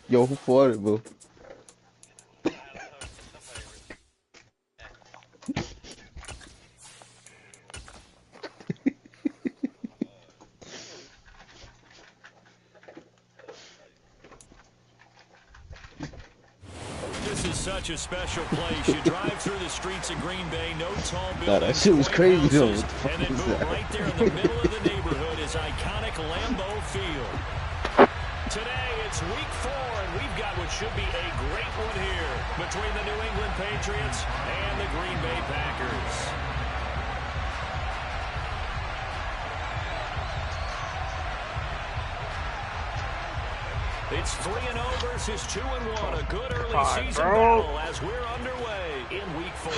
Yo, who fought it, bro? This is such a special place. You drive through the streets of Green Bay, no tall Nah, that buildings, shit was quaint crazy though. houses, What the fuck and then is boom, that? right there in the middle of the neighborhood is iconic Lambeau Field. Today, it's week 4, and we've got what should be a great one here between the New England Patriots and the Green Bay Packers. It's 3-0 versus 2-1. A good early season battle as we're underway in week 4.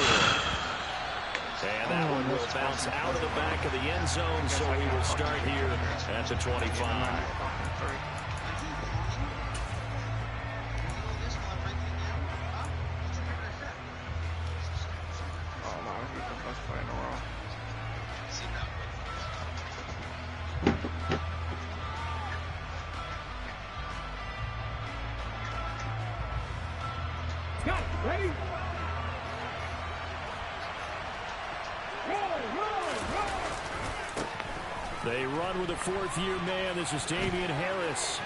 And that one will bounce out of the back of the end zone, so we will start here at the 25. Ready? They run with a fourth-year man. This is Damian Harris.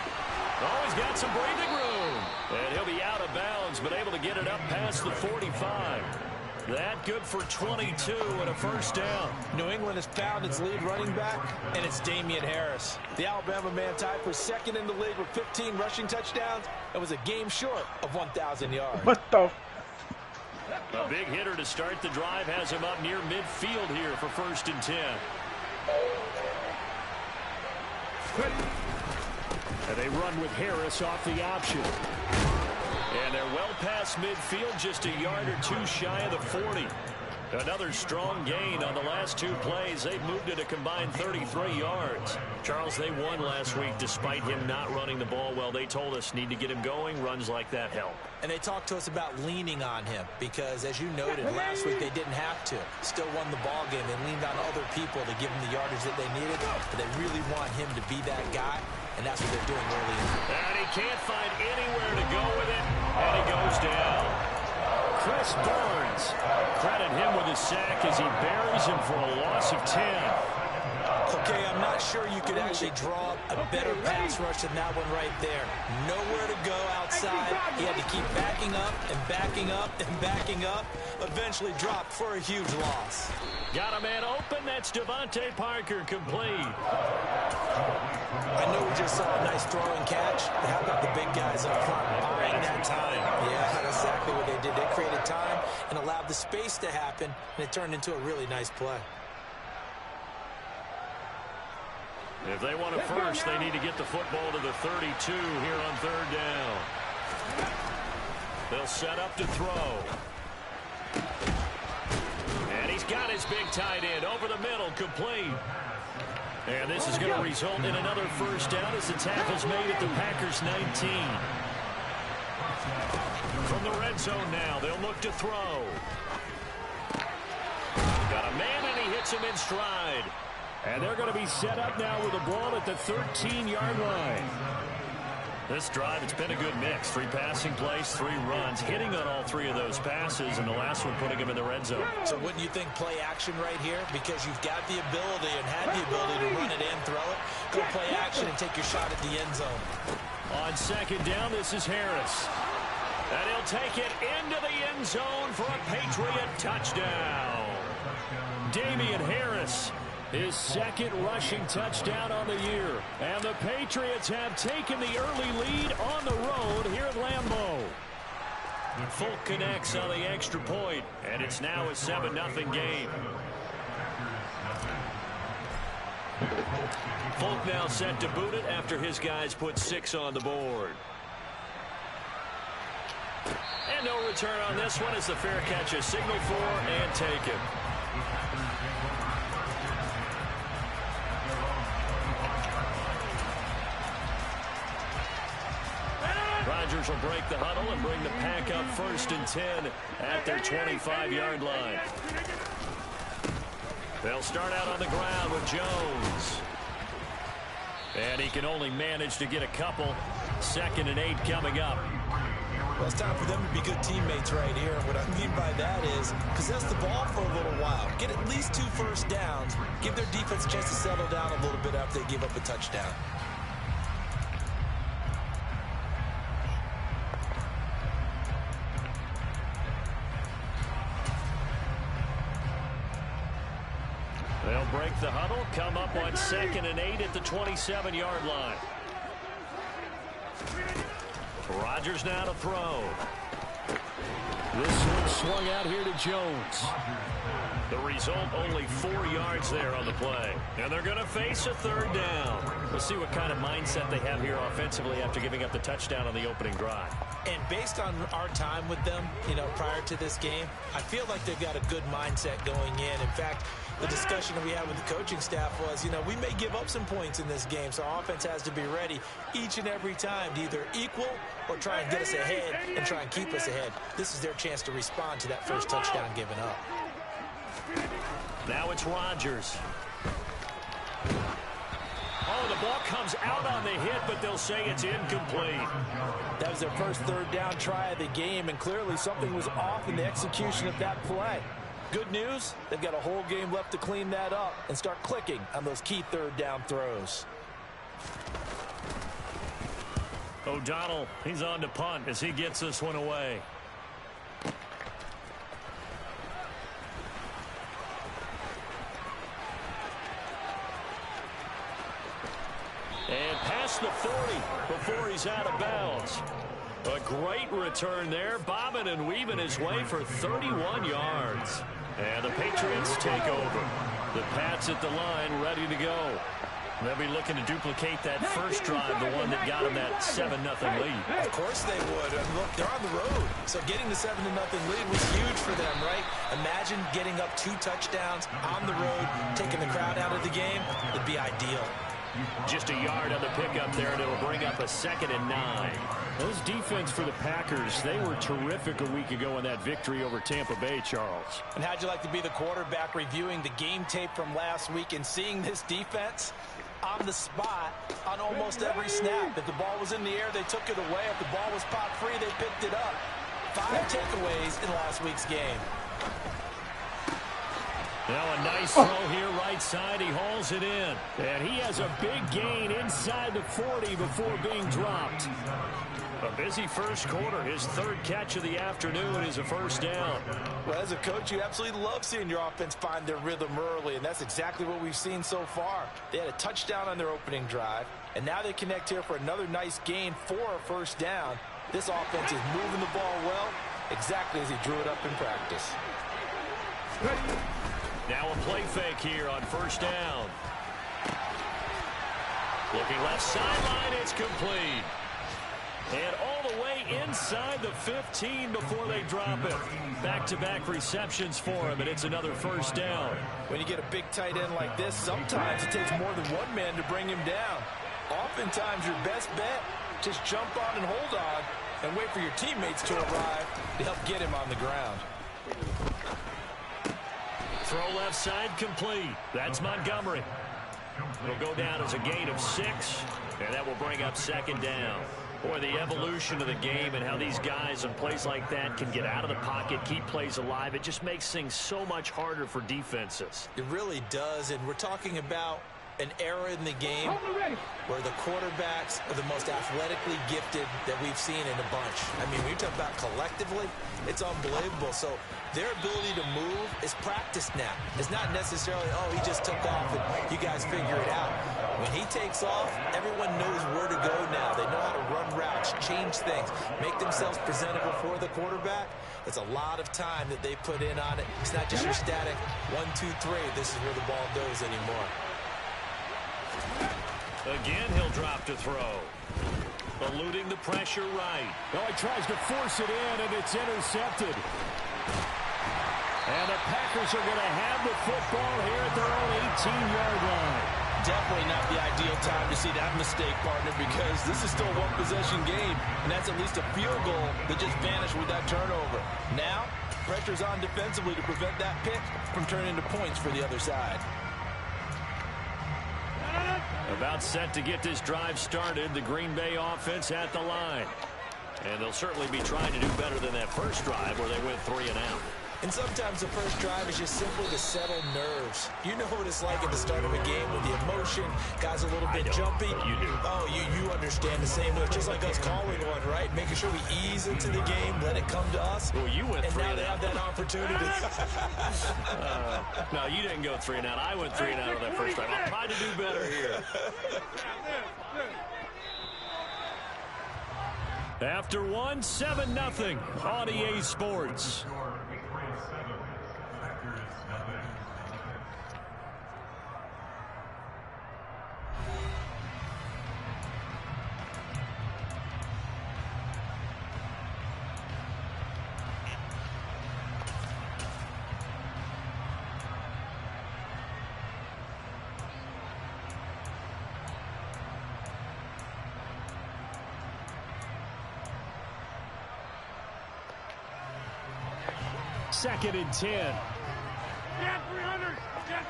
Oh, he's got some breathing room. And he'll be out of bounds, but able to get it up past the 45. That good for 22 and a first down. New England has found its lead running back, and it's Damian Harris. The Alabama man tied for second in the league with 15 rushing touchdowns and was a game short of 1,000 yards. What the? A big hitter to start the drive has him up near midfield here for 1st and 10. And they run with Harris off the option. And they're well past midfield, just a yard or two shy of the 40. Another strong gain on the last 2 plays. They've moved it a combined 33 yards. Charles, they won last week despite him not running the ball well. They told us need to get him going. Runs like that help. And they talked to us about leaning on him because, as you noted, last week they didn't have to. Still won the ball game. They leaned on other people to give him the yardage that they needed. But they really want him to be that guy, and that's what they're doing early in. And he can't find anywhere to go with it, and he goes down. Chris Burns, credit him with a sack as he buries him for a loss of 10. Okay, I'm not sure you could actually draw a better pass rush than that one right there. Nowhere to go outside. He had to keep backing up and backing up and backing up. Eventually dropped for a huge loss. Got a man open. That's Devontae Parker, complete. I know we just saw a nice throw and catch, but how about the big guys up front buying that time? Yeah, that's exactly what they did. They created time and allowed the space to happen, and it turned into a really nice play. If they want it first, they need to get the football to the 32 here on 3rd down. They'll set up to throw. And he's got his big tight end over the middle, complete. And this is going to result in another first down as the tackle's made at the Packers' 19. From the red zone now, they'll look to throw. Got a man, and he hits him in stride. And they're going to be set up now with the ball at the 13-yard line. This drive, it's been a good mix. 3 passing plays, 3 runs, hitting on all 3 of those passes, and the last one putting him in the red zone. So wouldn't you think play action right here? Because you've got the ability and had the ability to run it and throw it. Go play action and take your shot at the end zone. On 2nd down, this is Harris. And he'll take it into the end zone for a Patriot touchdown. Damian Harris, his 2nd rushing touchdown on the year. And the Patriots have taken the early lead on the road here at Lambeau. Folk connects on the extra point, and it's now a 7-0 game. Folk now set to boot it after his guys put 6 on the board. And no return on this one as the fair catch is signaled for and taken. Rodgers will break the huddle and bring the Pack up 1st and 10 at their 25-yard line. They'll start out on the ground with Jones. And he can only manage to get a couple. 2nd and 8 coming up. Well, it's time for them to be good teammates right here. What I mean by that is possess the ball for a little while. Get at least 2 first downs. Give their defense a chance to settle down a little bit after they give up a touchdown. They'll break the huddle, come up on 2nd and 8 at the 27-yard line. Rodgers now to throw. This one swung out here to Jones. The result, only 4 yards there on the play. And they're going to face a 3rd down. We'll see what kind of mindset they have here offensively after giving up the touchdown on the opening drive. And based on our time with them, prior to this game, I feel like they've got a good mindset going in. In fact, the discussion that we had with the coaching staff was, we may give up some points in this game, so our offense has to be ready each and every time to either equal or try and get us ahead and try and keep us ahead. This is their chance to respond to that first touchdown given up. Now it's Rodgers. Oh, the ball comes out on the hit, but they'll say it's incomplete. That was their first 3rd down try of the game, and clearly something was off in the execution of that play. Good news, they've got a whole game left to clean that up and start clicking on those key 3rd down throws. O'Donnell, he's on to punt as he gets this one away. And past the 40 before he's out of bounds. A great return there, bobbing and weaving his way for 31 yards. And the Patriots take over. The Pats at the line, ready to go. They'll be looking to duplicate that first drive, the one that got them that 7-0 lead. Of course they would. And look, they're on the road. So getting the 7-0 lead was huge for them, right? Imagine getting up 2 touchdowns on the road, taking the crowd out of the game. It'd be ideal. Just a yard on the pickup there, and it'll bring up a 2nd and 9. Those defense for the Packers, they were terrific a week ago in that victory over Tampa Bay, Charles. And how'd you like to be the quarterback reviewing the game tape from last week and seeing this defense on the spot on almost every snap? If the ball was in the air, they took it away. If the ball was pop free, they picked it up. 5 takeaways in last week's game. Now a nice throw here, right side. He hauls it in. And he has a big gain inside the 40 before being dropped. A busy first quarter. His 3rd catch of the afternoon is a first down. Well, as a coach, you absolutely love seeing your offense find their rhythm early, and that's exactly what we've seen so far. They had a touchdown on their opening drive, and now they connect here for another nice gain for a first down. This offense is moving the ball well, exactly as he drew it up in practice. Now a play fake here on first down. Looking left sideline, it's complete. And all the way inside the 15 before they drop it. Back-to-back receptions for him, and it's another first down. When you get a big tight end like this, sometimes it takes more than one man to bring him down. Oftentimes, your best bet, just jump on and hold on and wait for your teammates to arrive to help get him on the ground. Throw left side complete. That's Montgomery. It'll go down as a gain of 6, and that will bring up 2nd down. Boy, the evolution of the game and how these guys in plays like that can get out of the pocket, keep plays alive, it just makes things so much harder for defenses. It really does, and we're talking about an era in the game where the quarterbacks are the most athletically gifted that we've seen in a bunch. I mean, when you talk about collectively, it's unbelievable. So their ability to move is practiced now. It's not necessarily, oh, he just took off and you guys figure it out. When he takes off, everyone knows where to go now. They know how to run routes, change things, make themselves presentable for the quarterback. It's a lot of time that they put in on it. It's not just your static 1, 2, 3. This is where the ball goes anymore. Again, he'll drop to throw. Eluding the pressure right. Well, he tries to force it in, and it's intercepted. And the Packers are going to have the football here at their own 18-yard line. Definitely not the ideal time to see that mistake, partner, because this is still a one-possession game, and that's at least a field goal that just vanished with that turnover. Now, pressure's on defensively to prevent that pick from turning into points for the other side. About set to get this drive started. The Green Bay offense at the line. And they'll certainly be trying to do better than that first drive where they went 3 and out. And sometimes the first drive is just simply to settle nerves. You know what it's like at the start of a game with the emotion, guys a little bit jumpy. You do. Oh, you understand the same way. Just like us calling one, right? Making sure we ease into the game, let it come to us. Well, you went 3 and now and they out. have that opportunity. No, you didn't go 3 and out. I went 3 and out on that first drive. I'll try to do better here. After 1, 7-0 on EA Sports. Second and 10. Get 300. Get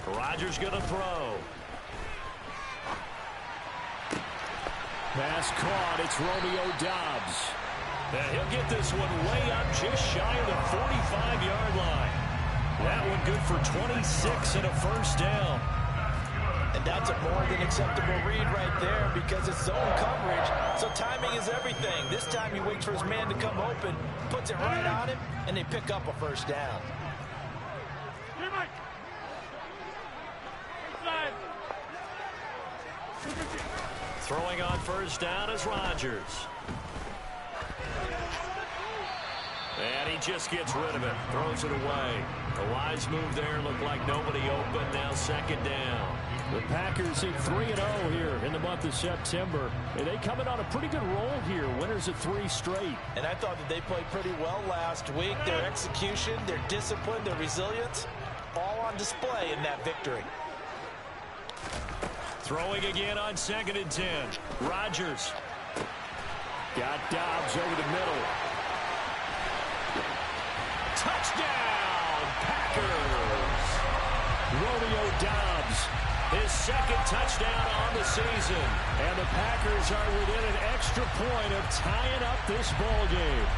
300. Rodgers going to throw. Pass caught. It's Romeo Doubs. And he'll get this one way up just shy of the 45-yard line. That one good for 26 and a first down. And that's a more than acceptable read right there because it's zone coverage, so timing is everything. This time he waits for his man to come open, puts it right on him, and they pick up a first down. Throwing on first down is Rodgers. And he just gets rid of it, throws it away. A wise move there, looked like nobody open, now second down. The Packers hit 3-0 here in the month of September. And they coming on a pretty good roll here. Winners of 3 straight. And I thought that they played pretty well last week. Their execution, their discipline, their resilience, all on display in that victory. Throwing again on second and 10. Rodgers. Got Doubs over the middle. Touchdown, Packers. Romeo Doubs, his second touchdown on the season. And the Packers are within an extra point of tying up this ball game.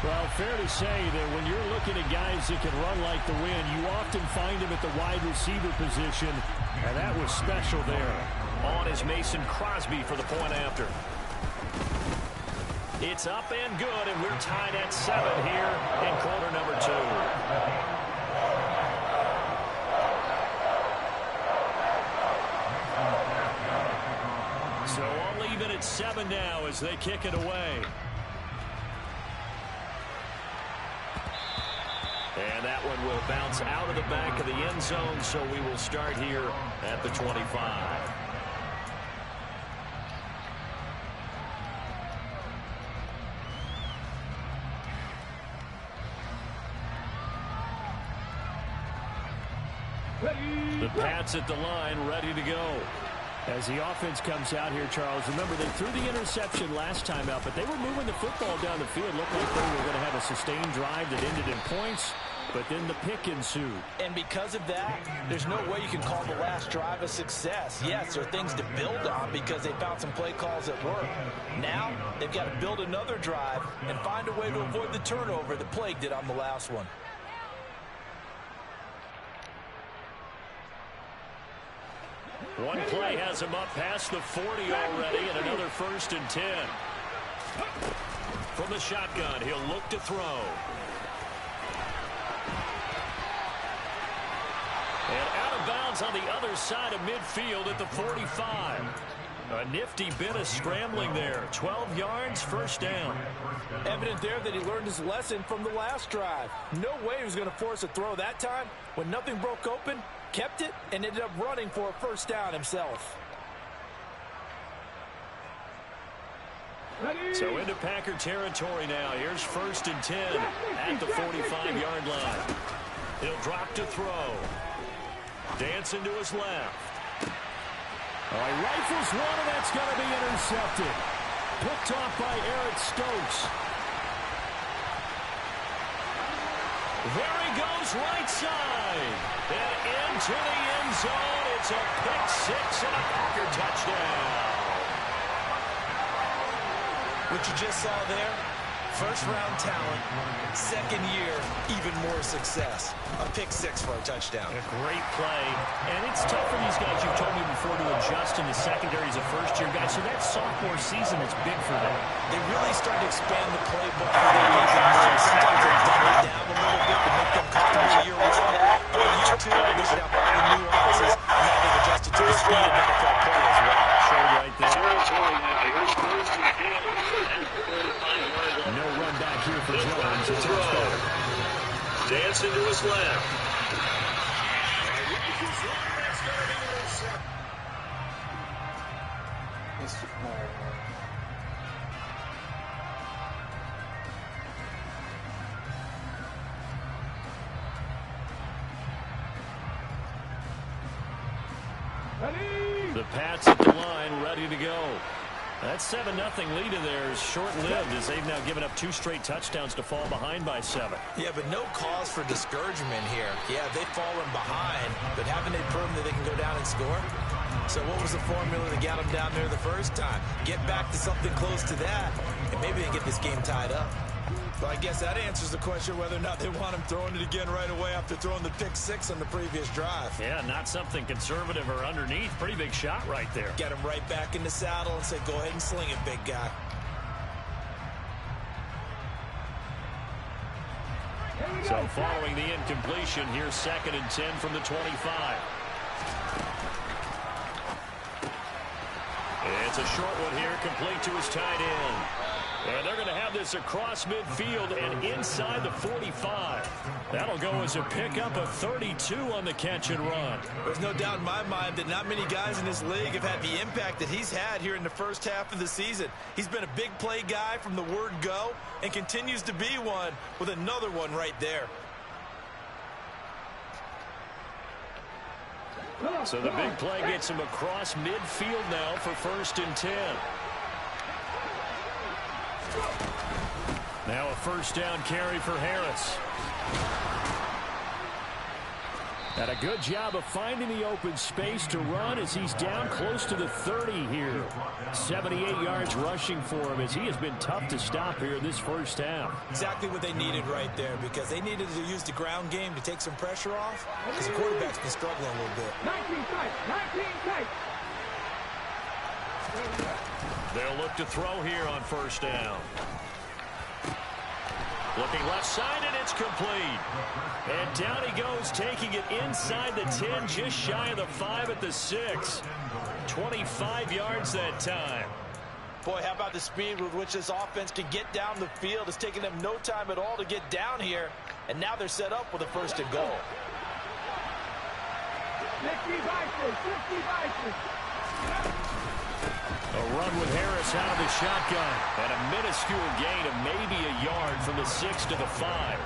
Well, fair to say that when you're looking at guys that can run like the wind, you often find them at the wide receiver position, and that was special there. On is Mason Crosby for the point after. It's up and good, and we're tied at 7 here in quarter number 2. So I'll leave it at 7 now as they kick it away. And that one will bounce out of the back of the end zone, so we will start here at the 25. The Pats at the line, ready to go. As the offense comes out here, Charles, remember they threw the interception last time out, but they were moving the football down the field. Looked like they were going to have a sustained drive that ended in points, but then the pick ensued. And because of that, there's no way you can call the last drive a success. Yes, there are things to build on because they found some play calls that work. Now, they've got to build another drive and find a way to avoid the turnover that plagued it on the last one. One play has him up past the 40 already, and another first and 10. From the shotgun, he'll look to throw. And out of bounds on the other side of midfield at the 45. A nifty bit of scrambling there. 12 yards, first down. Evident there that he learned his lesson from the last drive. No way he was going to force a throw that time. When nothing broke open, kept it, and ended up running for a first down himself. So into Packer territory now. Here's first and 10 at the 45-yard line. He'll drop to throw. Dancing to his left. All right, rifles one, and that's going to be intercepted. Picked off by Eric Stokes. There he goes right side. And into the end zone. It's a pick six and a Packer touchdown. What you just saw there, first-round talent, second year, even more success. A pick six for a touchdown. A great play. And it's tough for these guys, you've told me before, to adjust in the secondary as a first-year guy. So that sophomore season is big for them. They really started to expand the playbook for their guys. Sometimes they dumb it down a little bit to make them comfortable year one. But year two, they should have all the nuances. And now they've adjusted to the speed of NFL play as well. Showed right there. No run back here for Jones. It's touchdown. Dancing to his left. The Pats at the line, ready to go. That 7-0 lead of theirs short-lived as they've now given up 2 straight touchdowns to fall behind by 7. Yeah, but no cause for discouragement here. Yeah, they've fallen behind, but haven't they proven that they can go down and score? So what was the formula that got them down there the first time? Get back to something close to that, and maybe they can get this game tied up. Well, I guess that answers the question whether or not they want him throwing it again right away after throwing the pick six on the previous drive. Yeah, not something conservative or underneath. Pretty big shot right there. Get him right back in the saddle and say, go ahead and sling it, big guy. So following the incompletion, here's 2nd and 10 from the 25. It's a short one here, complete to his tight end. And they're going to have this across midfield and inside the 45. That'll go as a pickup of 32 on the catch and run. There's no doubt in my mind that not many guys in this league have had the impact that he's had here in the first half of the season. He's been a big play guy from the word go and continues to be one with another one right there. So the big play gets him across midfield now for 1st and 10. Now a 1st down carry for Harris. And a good job of finding the open space to run as he's down close to the 30 here. 78 yards rushing for him as he has been tough to stop here this first half. Exactly what they needed right there, because they needed to use the ground game to take some pressure off, because the quarterback's been struggling a little bit. 19 tight. They'll look to throw here on 1st down. Looking left side, and it's complete. And down he goes, taking it inside the 10, just shy of the 5 at the 6. 25 yards that time. Boy, how about the speed with which this offense can get down the field? It's taken them no time at all to get down here, and now they're set up with a 1st and goal. 50 vices. A run with Harris out of the shotgun. And a minuscule gain of maybe a yard from the 6 to the 5.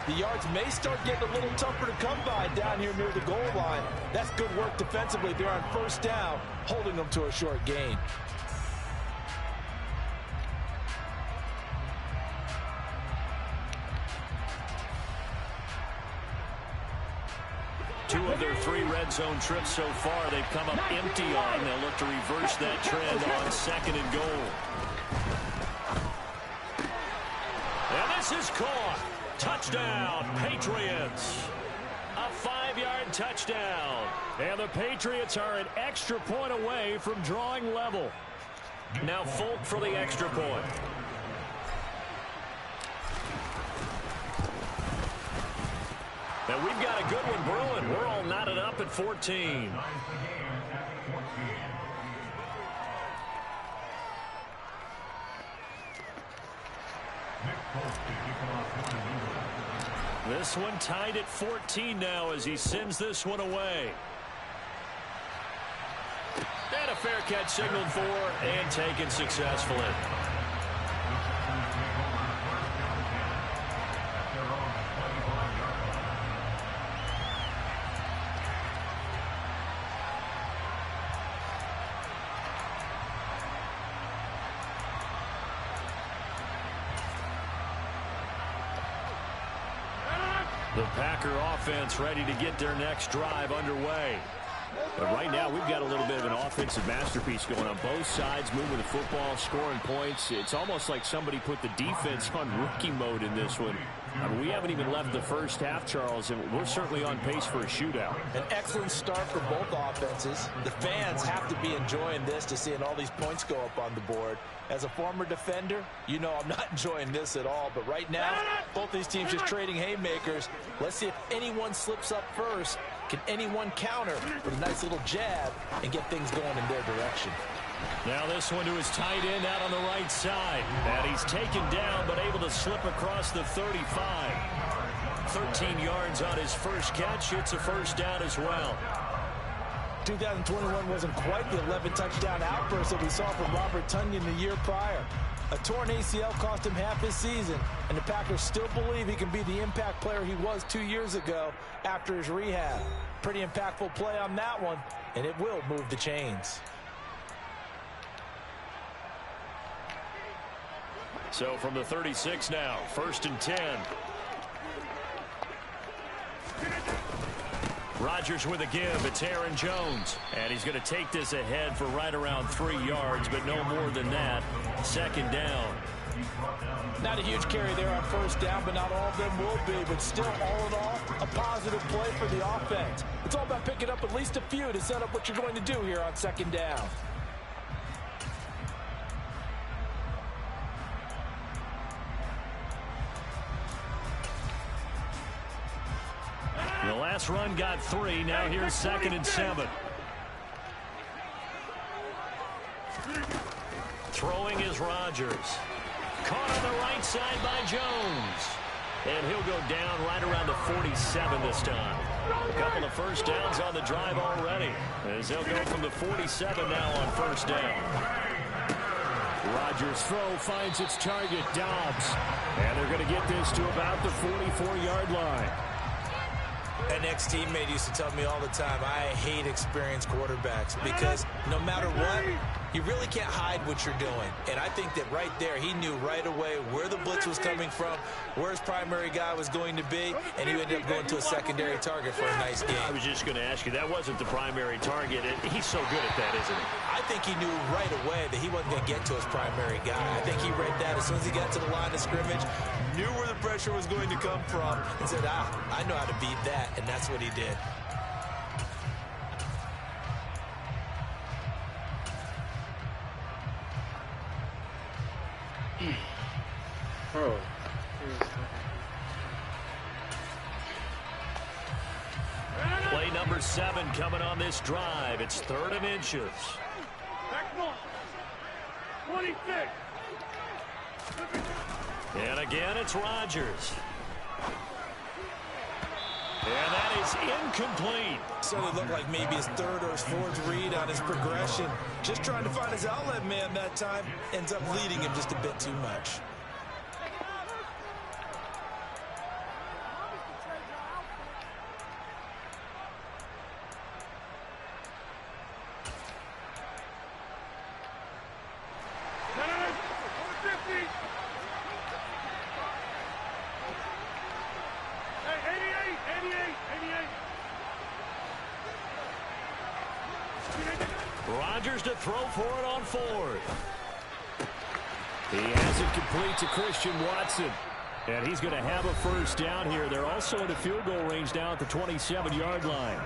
The yards may start getting a little tougher to come by down here near the goal line. That's good work defensively. They're on 1st down, holding them to a short gain. Two of their 3 red zone trips so far, they've come up empty on. They'll look to reverse that trend on 2nd and goal. And this is caught. Touchdown, Patriots. A 5-yard touchdown. And the Patriots are an extra point away from drawing level. Now Folk for the extra point. And we've got a good one brewing. We're all knotted up at 14. This one tied at 14 now as he sends this one away. And a fair catch signaled for and taken successfully. The Packer offense ready to get their next drive underway. But right now, we've got a little bit of an offensive masterpiece going on both sides, moving the football, scoring points. It's almost like somebody put the defense on rookie mode in this one. I mean, we haven't even left the first half, Charles, and we're certainly on pace for a shootout. An excellent start for both offenses. The fans have to be enjoying this to seeing all these points go up on the board. As a former defender, you know I'm not enjoying this at all. But right now, both these teams just trading haymakers. Let's see if anyone slips up first. Can anyone counter with a nice little jab and get things going in their direction? Now this one to his tight end out on the right side. And he's taken down but able to slip across the 35. 13 yards on his first catch. It's a first down as well. 2021 wasn't quite the 11 touchdown outburst that we saw from Robert Tonyan the year prior. A torn ACL cost him half his season, and the Packers still believe he can be the impact player he was 2 years ago after his rehab. Pretty impactful play on that one, and it will move the chains. So from the 36 now, 1st and 10. Rodgers with a give. It's Aaron Jones. And he's going to take this ahead for right around 3 yards, but no more than that. 2nd down. Not a huge carry there on 1st down, but not all of them will be. But still, all in all, a positive play for the offense. It's all about picking up at least a few to set up what you're going to do here on 2nd down. The last run got 3. Now here's 2nd and 7. Throwing is Rodgers. Caught on the right side by Jones. And he'll go down right around the 47 this time. A couple of first downs on the drive already, as they'll go from the 47 now on 1st down. Rodgers' throw finds its target, Dobbs. And they're going to get this to about the 44-yard line. An ex-teammate used to tell me all the time, I hate experienced quarterbacks because no matter what, you really can't hide what you're doing. And I think that right there, he knew right away where the blitz was coming from, where his primary guy was going to be, and he ended up going to a secondary target for a nice game. I was just going to ask you, that wasn't the primary target. He's so good at that, isn't he? I think he knew right away that he wasn't going to get to his primary guy. I think he read that as soon as he got to the line of scrimmage, knew where the pressure was going to come from, and said, I know how to beat that, and that's what he did. Oh. Play number 7 coming on this drive. It's 3rd and inches. Next one. 26. And again, it's Rodgers. And that is incomplete. Certainly looked like maybe his 3rd or his 4th read on his progression. Just trying to find his outlet man that time. Ends up leading him just a bit too much. Rodgers to throw for it on 4th. He has it complete to Christian Watson. And he's going to have a first down here. They're also in a field goal range now at the 27-yard line.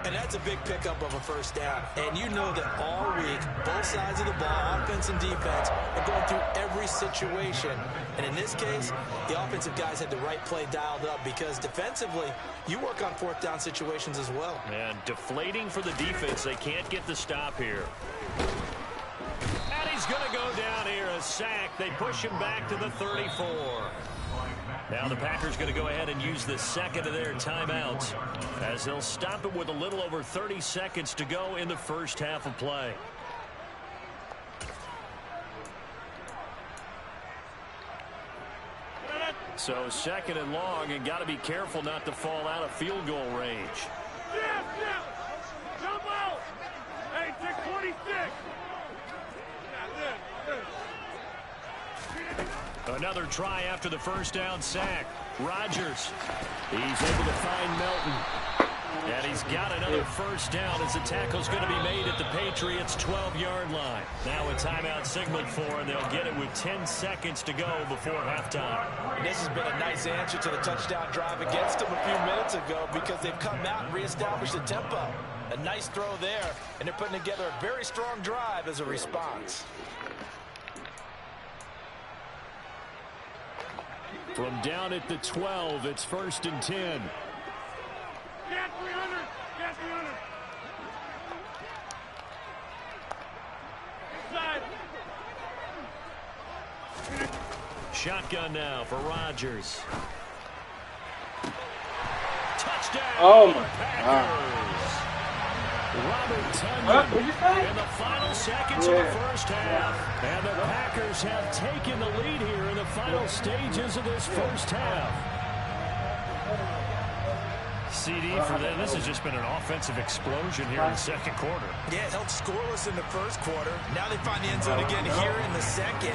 And that's a big pickup of a first down. And you know that all week, both sides of the ball, offense and defense, are going through every situation. And in this case, the offensive guys had the right play dialed up because defensively, you work on 4th down situations as well. And deflating for the defense. They can't get the stop here. And he's going to go down here, a sack. They push him back to the 34. Now the Packers going to go ahead and use the 2nd of their timeouts as they'll stop it with a little over 30 seconds to go in the first half of play. So 2nd and long, and got to be careful not to fall out of field goal range. Jump out. Hey, 626. Another try after the first down sack. Rodgers. He's able to find Melton. And he's got another first down as the tackle's going to be made at the Patriots' 12-yard line. Now a timeout signaled for, and they'll get it with 10 seconds to go before halftime. And this has been a nice answer to the touchdown drive against them a few minutes ago because they've come out and reestablished the tempo. A nice throw there, and they're putting together a very strong drive as a response. From down at the 12, it's 1st and 10. Get 300. Get 300. Inside. Shotgun now for Rodgers. Touchdown. Oh, my Packers. Robert Tonyan in the final seconds of the first half. And the Packers have taken the lead here in the final stages of this first half. CD for them. This has just been an offensive explosion here in the second quarter. Yeah, it held scoreless in the first quarter. Now they find the end zone again here in the second.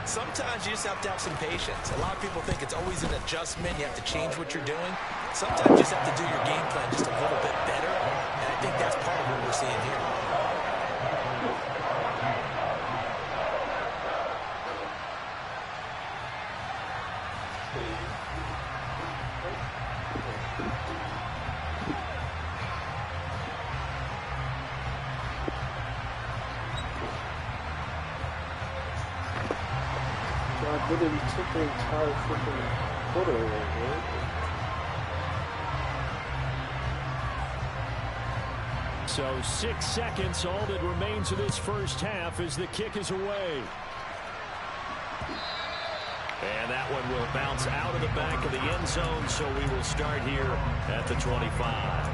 Sometimes you just have to have some patience. A lot of people think it's always an adjustment. You have to change what you're doing. Sometimes you just have to do your game plan just a little bit better. And I think that's part of what we're seeing here. God, literally took the entire freaking quarter away, right? So 6 seconds, all that remains of this first half as the kick is away. And that one will bounce out of the back of the end zone, so we will start here at the 25.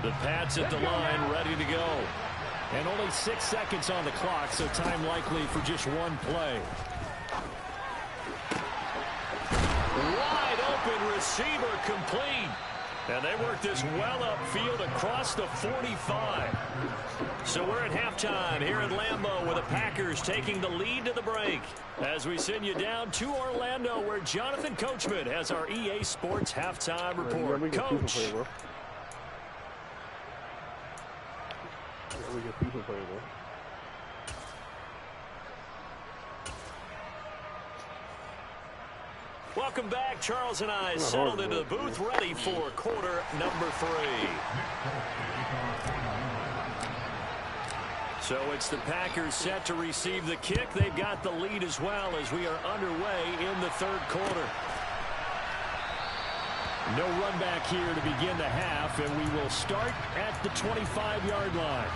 The Pats at the line, ready to go. And only 6 seconds on the clock, so time likely for just one play. Wide open receiver complete. And they work this well upfield across the 45. So we're at halftime here at Lambeau with the Packers taking the lead to the break. As we send you down to Orlando where Jonathan Coachman has our EA Sports halftime report. Coach. Welcome back. Charles and I settled into the booth ready for quarter number 3. So it's the Packers set to receive the kick. They've got the lead as well as we are underway in the third quarter. No run back here to begin the half, and we will start at the 25-yard line.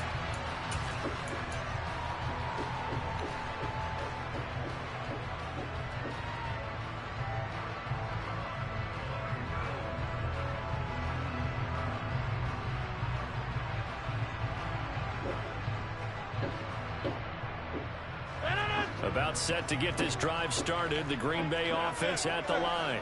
About set to get this drive started, the Green Bay offense at the line.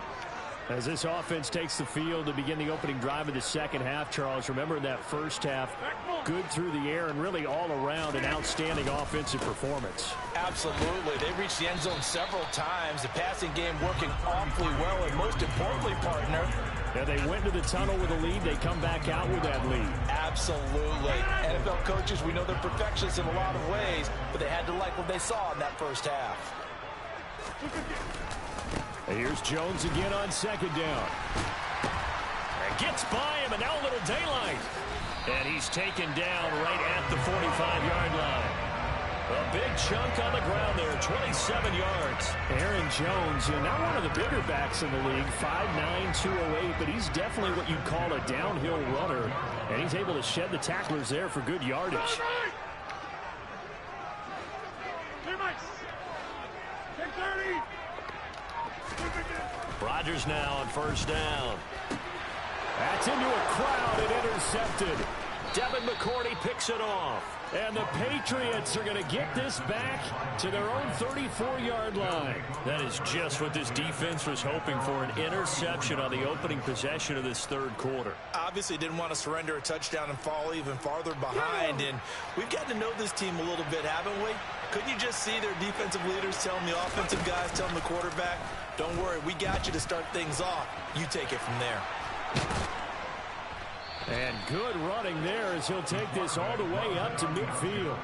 As this offense takes the field to begin the opening drive of the second half, Charles, remember that first half, good through the air and really all around an outstanding offensive performance. Absolutely. They reached the end zone several times. The passing game working awfully well, and most importantly, partner, yeah, they went to the tunnel with a lead. They come back out with that lead. Absolutely. NFL coaches, we know they're perfectionists in a lot of ways, but they had to like what they saw in that first half. And here's Jones again on second down. And gets by him, and now a little daylight. And he's taken down right at the 45-yard line. A big chunk on the ground there, 27 yards. Aaron Jones, not one of the bigger backs in the league, 5'9", 208, but he's definitely what you'd call a downhill runner. And he's able to shed the tacklers there for good yardage. Rodgers now on first down. That's into a crowd and intercepted. Devin McCourty picks it off. And the Patriots are going to get this back to their own 34-yard line. That is just what this defense was hoping for, an interception on the opening possession of this third quarter. Obviously didn't want to surrender a touchdown and fall even farther behind. And we've gotten to know this team a little bit, haven't we? Couldn't you just see their defensive leaders telling the offensive guys, telling the quarterback, don't worry, we got you to start things off. You take it from there. And good running there as he'll take this all the way up to midfield.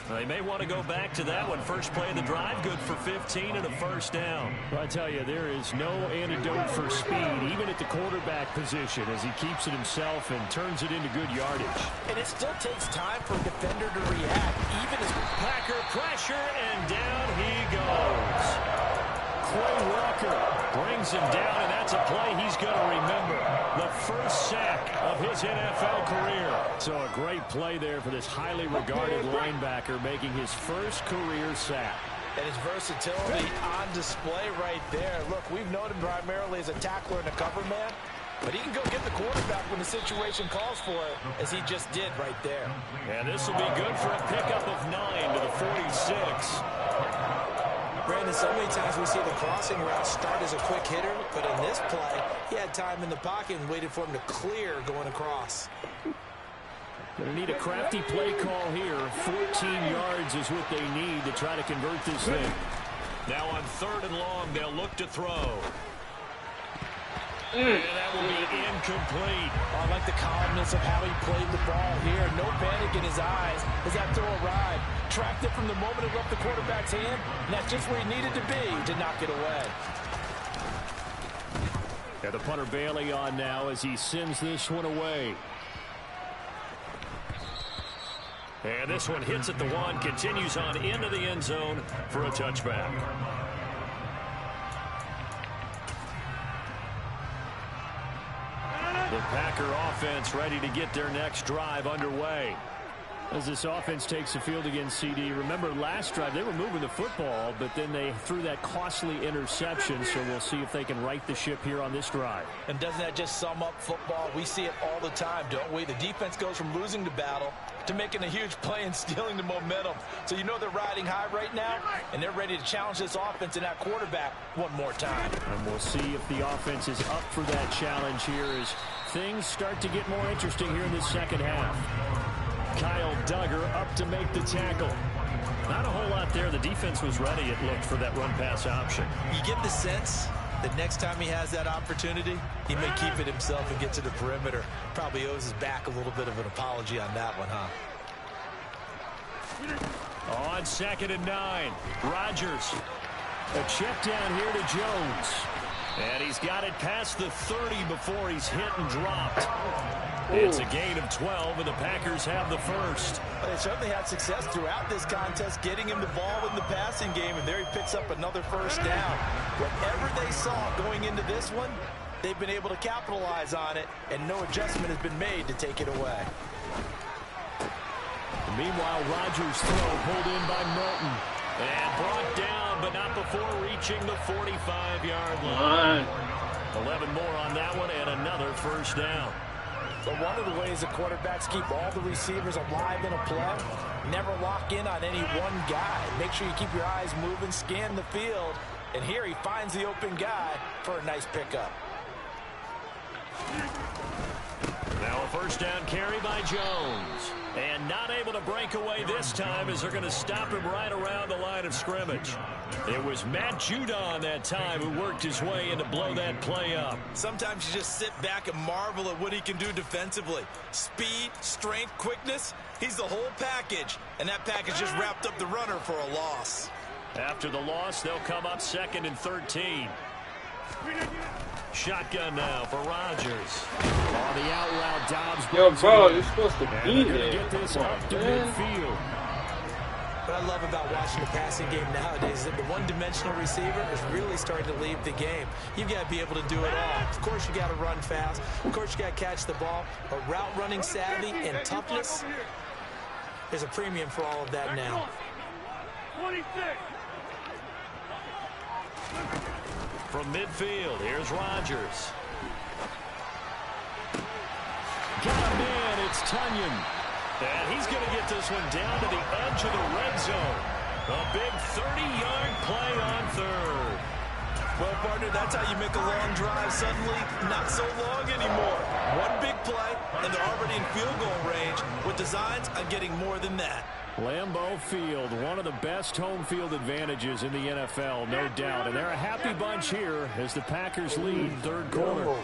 They may want to go back to that one. First play of the drive, good for 15 and a first down. Well, I tell you, there is no antidote for speed, even at the quarterback position, as he keeps it himself and turns it into good yardage. And it still takes time for a defender to react, even as Packer pressure, and down he goes. Quay Walker brings him down, and that's a play he's going to remember. The first sack of his NFL career. So a great play there for this highly regarded linebacker, making his first career sack. And his versatility on display right there. Look, we've known him primarily as a tackler and a cover man, but he can go get the quarterback when the situation calls for it, as he just did right there. And this will be good for a pickup of 9 to the 46. Brandon, so many times we see the crossing route start as a quick hitter, but in this play, he had time in the pocket and waited for him to clear going across. Going to need a crafty play call here. 14 yards is what they need to try to convert this thing. Now on 3rd and long, they'll look to throw. And that will be incomplete. Oh, I like the calmness of how he played the ball here. No panic in his eyes as that throw arrived. Tracked it from the moment it left the quarterback's hand, and that's just where he needed to be to knock it away. Got the punter Bailey on now as he sends this one away. And this one hits at the 1, continues on into the end zone for a touchback. The Packer offense ready to get their next drive underway. As this offense takes the field against CD, remember last drive they were moving the football, but then they threw that costly interception, so we'll see if they can right the ship here on this drive. And doesn't that just sum up football? We see it all the time, don't we? The defense goes from losing the battle to making a huge play and stealing the momentum. So you know they're riding high right now, and they're ready to challenge this offense and that quarterback one more time. And we'll see if the offense is up for that challenge here as things start to get more interesting here in the second half. Kyle Duggar up to make the tackle. Not a whole lot there. The defense was ready, it looked, for that run-pass option. You get the sense that next time he has that opportunity, he may keep it himself and get to the perimeter. Probably owes his back a little bit of an apology on that one, huh? On 2nd and 9, Rodgers. A check down here to Jones. And he's got it past the 30 before he's hit and dropped. It's a gain of 12, and the Packers have the first. Well, they certainly had success throughout this contest, getting him the ball in the passing game, and there he picks up another first down. Whatever they saw going into this one, they've been able to capitalize on it, and no adjustment has been made to take it away. Meanwhile, Rodgers' throw pulled in by Milton. And brought down, but not before reaching the 45-yard line. 11 more on that one, and another first down. But one of the ways the quarterbacks keep all the receivers alive in a play, never lock in on any one guy. Make sure you keep your eyes moving, scan the field, and here he finds the open guy for a nice pickup. Now a first down carry by Jones. And not able to break away this time as they're going to stop him right around the line of scrimmage. It was Matt Judon that time who worked his way in to blow that play up. Sometimes you just sit back and marvel at what he can do defensively. Speed, strength, quickness, he's the whole package. And that package just wrapped up the runner for a loss. After the loss, they'll come up 2nd and 13. Shotgun now for Rodgers. On the out route, Dobbs. Yo, bro, you're supposed to be there. Get this up to midfield. What I love about watching the passing game nowadays is that the one-dimensional receiver is really starting to leave the game. You've got to be able to do it all. Of course, you got to run fast. Of course, you got to catch the ball. But route running savvy and toughness, there's a premium for all of that now. 26. From midfield, here's Rodgers. Got a man, it's Tunyon. And he's going to get this one down to the edge of the red zone. A big 30-yard play on third. Well, partner, that's how you make a long drive suddenly not so long anymore. One big play, and they're already in field goal range with designs on getting more than that. Lambeau Field, one of the best home field advantages in the NFL, no doubt. And they're a happy bunch here as the Packers lead third quarter.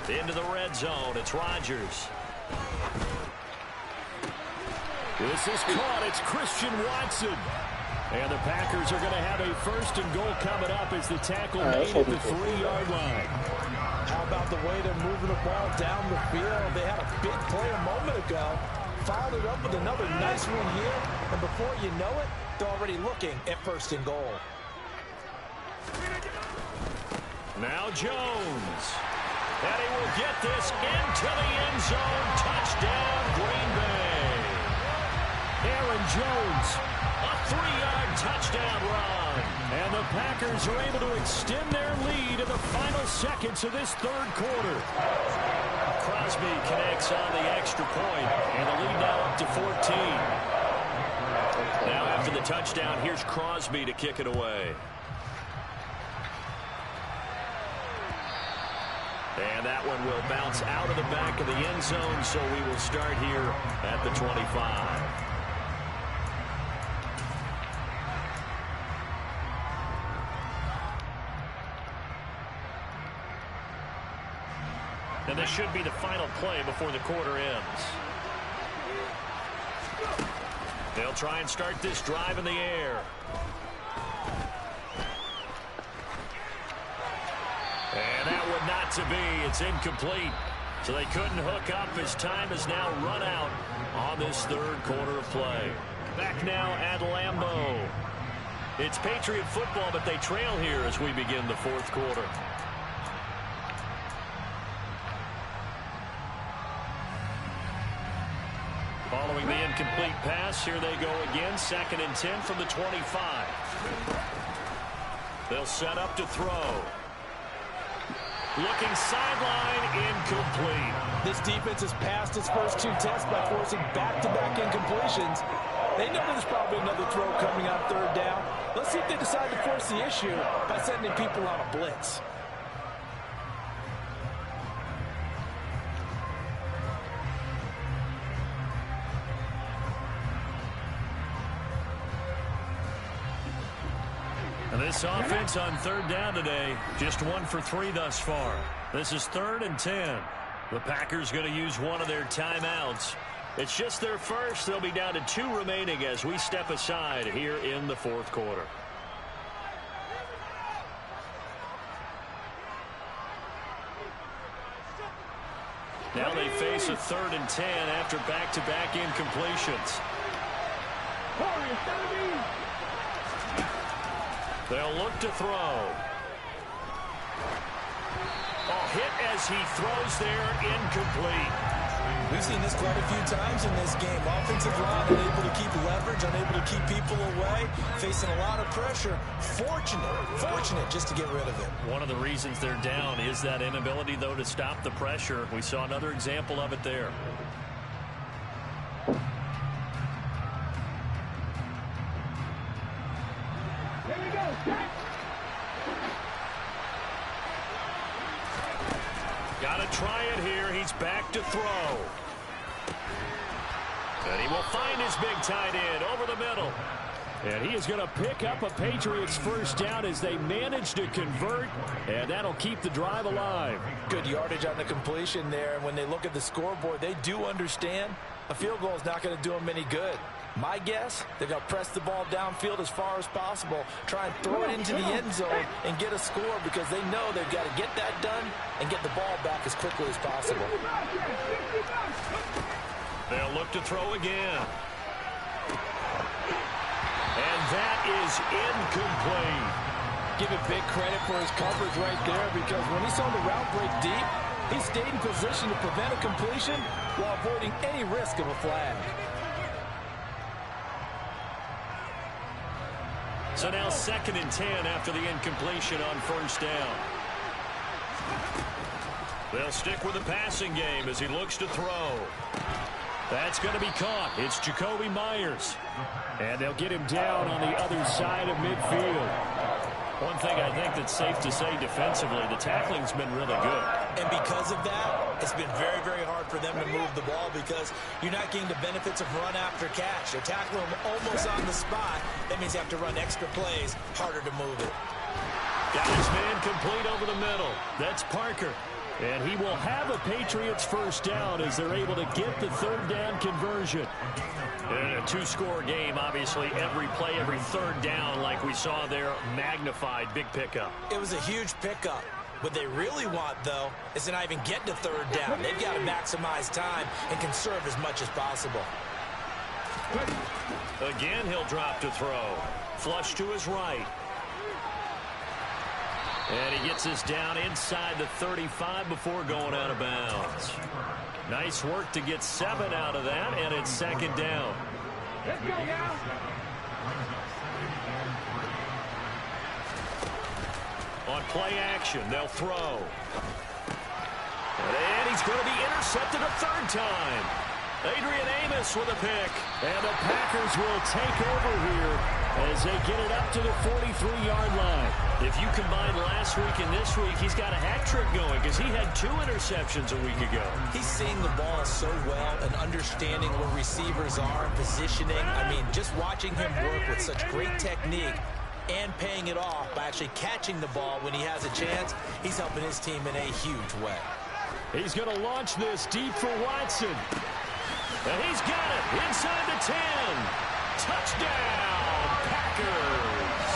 Into the red zone, it's Rodgers. This is caught, it's Christian Watson. And the Packers are going to have a first and goal coming up as the tackle made at the 3-yard line. How about the way they're moving the ball down the field? They had a big play a moment ago. Followed it up with another nice one here. And before you know it, they're already looking at first and goal. Now Jones. And he will get this into the end zone. Touchdown, Green Bay. Aaron Jones. A 3-yard touchdown run. And the Packers are able to extend their lead in the final seconds of this third quarter. Crosby connects on the extra point, and the lead now up to 14. Now after the touchdown, here's Crosby to kick it away. And that one will bounce out of the back of the end zone, so we will start here at the 25. And this should be the final play before the quarter ends. They'll try and start this drive in the air. And that would not to be. It's incomplete. So they couldn't hook up as time has now run out on this third quarter of play. Back now at Lambeau. It's Patriot football, but they trail here as we begin the fourth quarter. Following the incomplete pass, here they go again. 2nd and 10 from the 25. They'll set up to throw. Looking sideline, incomplete. This defense has passed its first 2 tests by forcing back-to-back incompletions. They know there's probably another throw coming on third down. Let's see if they decide to force the issue by sending people on a blitz. This offense on third down today, just 1 for 3 thus far. This is 3rd and 10. The Packers going to use one of their timeouts. It's just their first. They'll be down to 2 remaining as we step aside here in the fourth quarter. Now they face a 3rd and 10 after back-to-back incompletions. They'll look to throw. Hit as he throws there, incomplete. We've seen this quite a few times in this game. Offensive line unable to keep leverage, unable to keep people away, facing a lot of pressure. Fortunate just to get rid of it. One of the reasons they're down is that inability, though, to stop the pressure. We saw another example of it there. Got to try it here. He's back to throw. And he will find his big tight end over the middle. And he is going to pick up a Patriots first down as they manage to convert, and that'll keep the drive alive. Good yardage on the completion there, and when they look at the scoreboard, they do understand a field goal is not going to do them any good. My guess, they're going to press the ball downfield as far as possible, try and throw it into the end zone and get a score because they know they've got to get that done and get the ball back as quickly as possible. They'll look to throw again. And that is incomplete. Give it big credit for his coverage right there because when he saw the route break deep, he stayed in position to prevent a completion while avoiding any risk of a flag. So now 2nd and 10 after the incompletion on first down. They'll stick with the passing game as he looks to throw. That's going to be caught. It's Jacoby Myers. And they'll get him down on the other side of midfield. One thing I think that's safe to say defensively, the tackling's been really good. And because of that, it's been very, very hard for them to move the ball because you're not getting the benefits of run after catch. They're tackling them almost on the spot. That means you have to run extra plays, harder to move it. Got his man complete over the middle. That's Parker. And he will have a Patriots first down as they're able to get the third down conversion. In a two-score game, obviously, every play, every third down, like we saw there, magnified, big pickup. It was a huge pickup. What they really want, though, is to not even get to third down. They've got to maximize time and conserve as much as possible. Again, he'll drop to throw. Flush to his right. And he gets us down inside the 35 before going out of bounds. Nice work to get 7 out of that, and it's second down. Let's go now. On play action, they'll throw. And he's going to be intercepted a third time. Adrian Amos with a pick. And the Packers will take over here as they get it up to the 43-yard line. If you combine last week and this week, he's got a hat trick going because he had 2 interceptions a week ago. He's seeing the ball so well and understanding where receivers are and positioning. I mean, just watching him work with such great technique and paying it off by actually catching the ball when he has a chance, he's helping his team in a huge way. He's going to launch this deep for Watson. And he's got it inside the 10. Touchdown, Packers.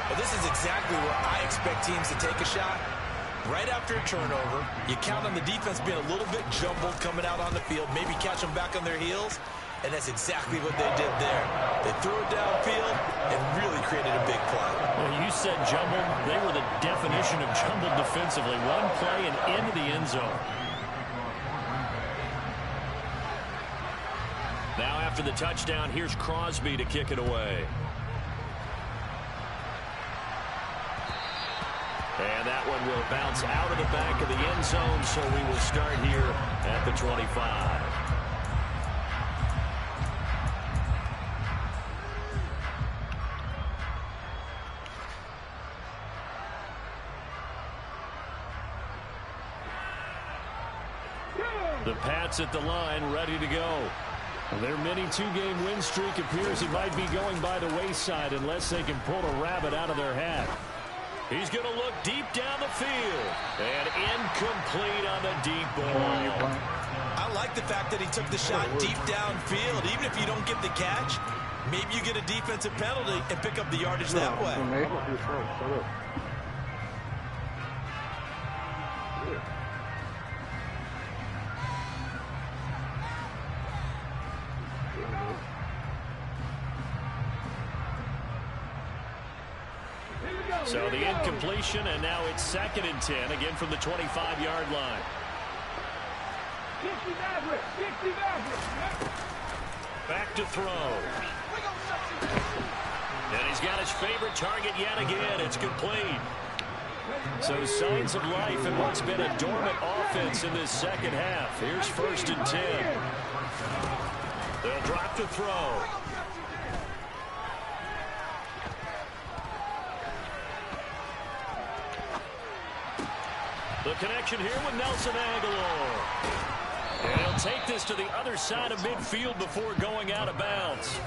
Well, this is exactly where I expect teams to take a shot. Right after a turnover, you count on the defense being a little bit jumbled coming out on the field, maybe catch them back on their heels, and that's exactly what they did there. They threw it downfield and really created a big play. Well, you said jumbled. They were the definition of jumbled defensively. One play and into the end zone. Now after the touchdown, here's Crosby to kick it away. And that one will bounce out of the back of the end zone, so we will start here at the 25. The Pats at the line, ready to go. Their mini 2-game win streak appears it might be going by the wayside unless they can pull a rabbit out of their hat. He's going to look deep down the field. And incomplete on the deep ball. I like the fact that he took the shot deep downfield. Even if you don't get the catch, maybe you get a defensive penalty and pick up the yardage that way. So the incompletion, and now it's 2nd and 10, again from the 25-yard line. Back to throw. And he's got his favorite target yet again. It's complete. So signs of life in what's been a dormant offense in this second half. Here's 1st and 10. They'll drop to throw. The connection here with Nelson Aguilar. And he'll take this to the other side of midfield before going out of bounds.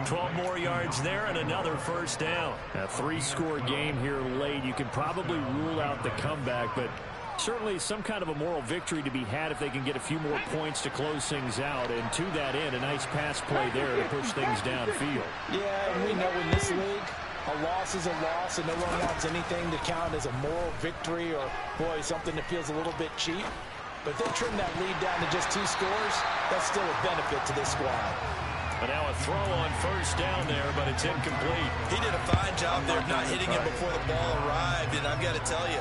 12 more yards there and another first down. A 3-score game here late. You can probably rule out the comeback, but certainly some kind of a moral victory to be had if they can get a few more points to close things out. And to that end, a nice pass play there to push things downfield. Yeah, and we know in this league, a loss is a loss, and no one wants anything to count as a moral victory or, boy, something that feels a little bit cheap. But they trim that lead down to just 2 scores. That's still a benefit to this squad. And now a throw on first down there, but it's incomplete. He did a fine job there of not hitting it before the ball arrived, and I've got to tell you,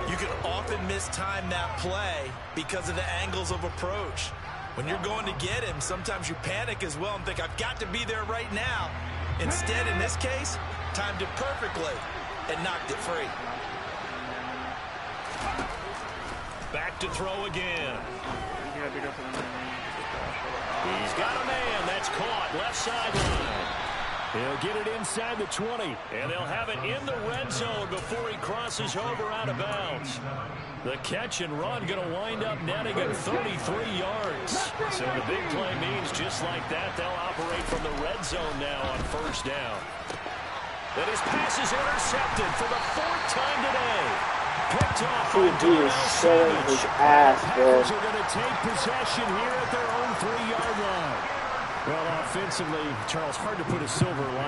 you can often mistime that play because of the angles of approach. When you're going to get him, sometimes you panic as well and think, I've got to be there right now. Instead, in this case, timed it perfectly and knocked it free. Back to throw again. You had to go for the man. He's got a man. That's caught. Left sideline. He'll get it inside the 20. And they'll have it in the red zone before he crosses over out of bounds. The catch and run going to wind up netting at 33 yards. So the big play means just like that, they'll operate from the red zone now on first down. And his pass is intercepted for the 4th time today. Picked off by is showing his ass, bro. Packers are going to take possession here at their own 3-yard line. Well, offensively, Charles, hard to put a silver lining